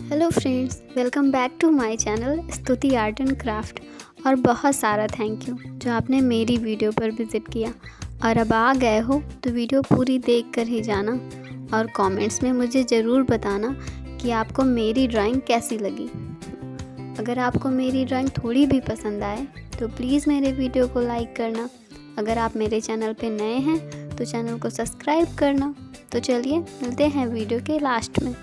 Hello friends, welcome back to my channel Stuti art and craft. और बहुत सारा thank you जो आपने मेरी वीडियो पर विज़िट किया और अब आ गए हो तो वीडियो पूरी देख कर ही जाना और कमेंट्स में मुझे ज़रूर बताना कि आपको मेरी ड्राइंग कैसी लगी। अगर आपको मेरी ड्राइंग थोड़ी भी पसंद आए तो प्लीज़ मेरे वीडियो को लाइक करना। अगर आप मेरे चैनल पे नए हैं तो चैनल को सब्सक्राइब करना। तो चलिए मिलते हैं वीडियो के लास्ट में।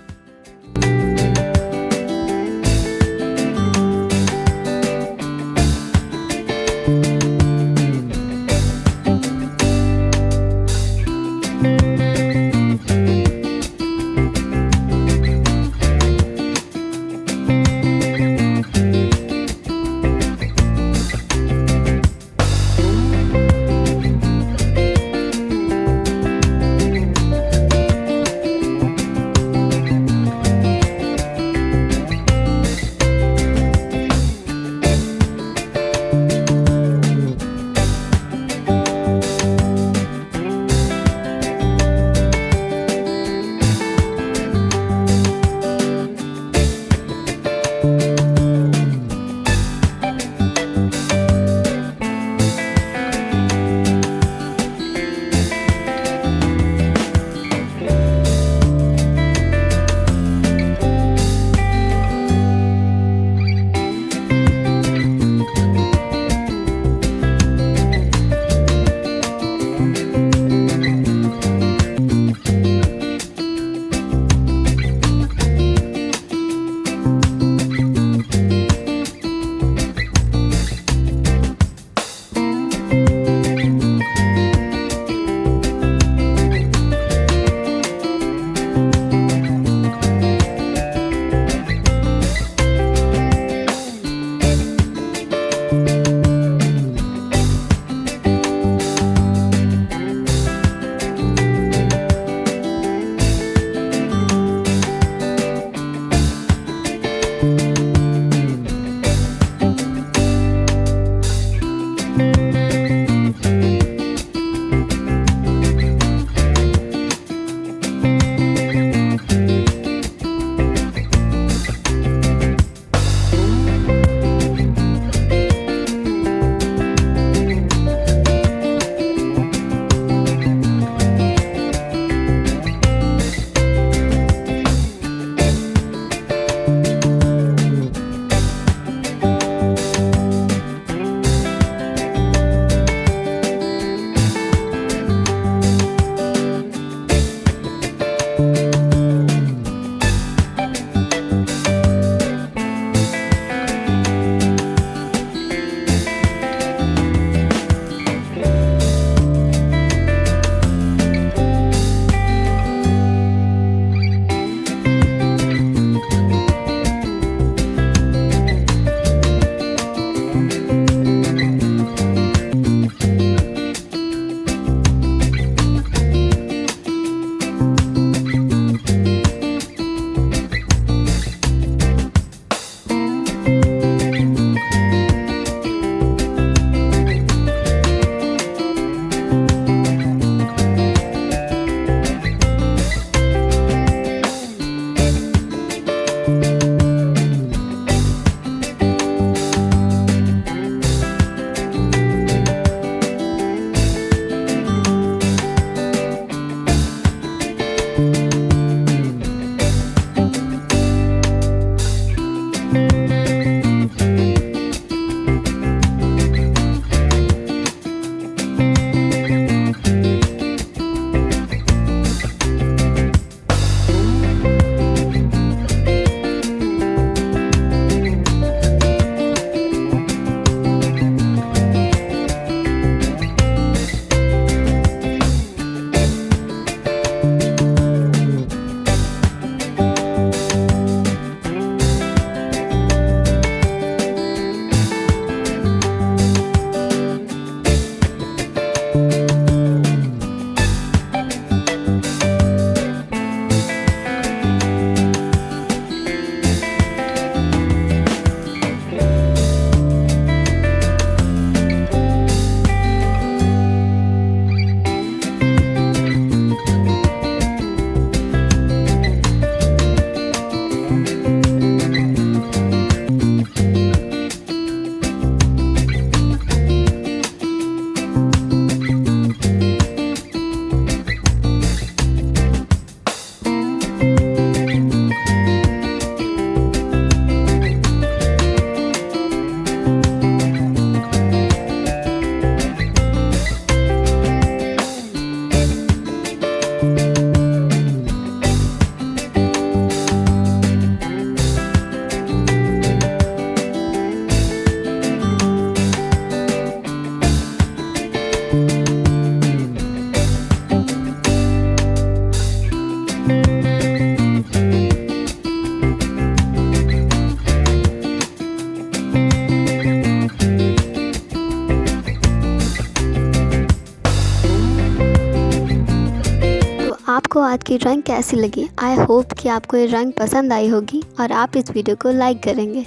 आज की ड्राइंग कैसी लगी। आई होप कि आपको ये ड्राइंग पसंद आई होगी और आप इस वीडियो को लाइक करेंगे।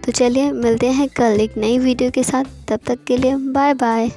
तो चलिए मिलते हैं कल एक नई वीडियो के साथ। तब तक के लिए बाय बाय।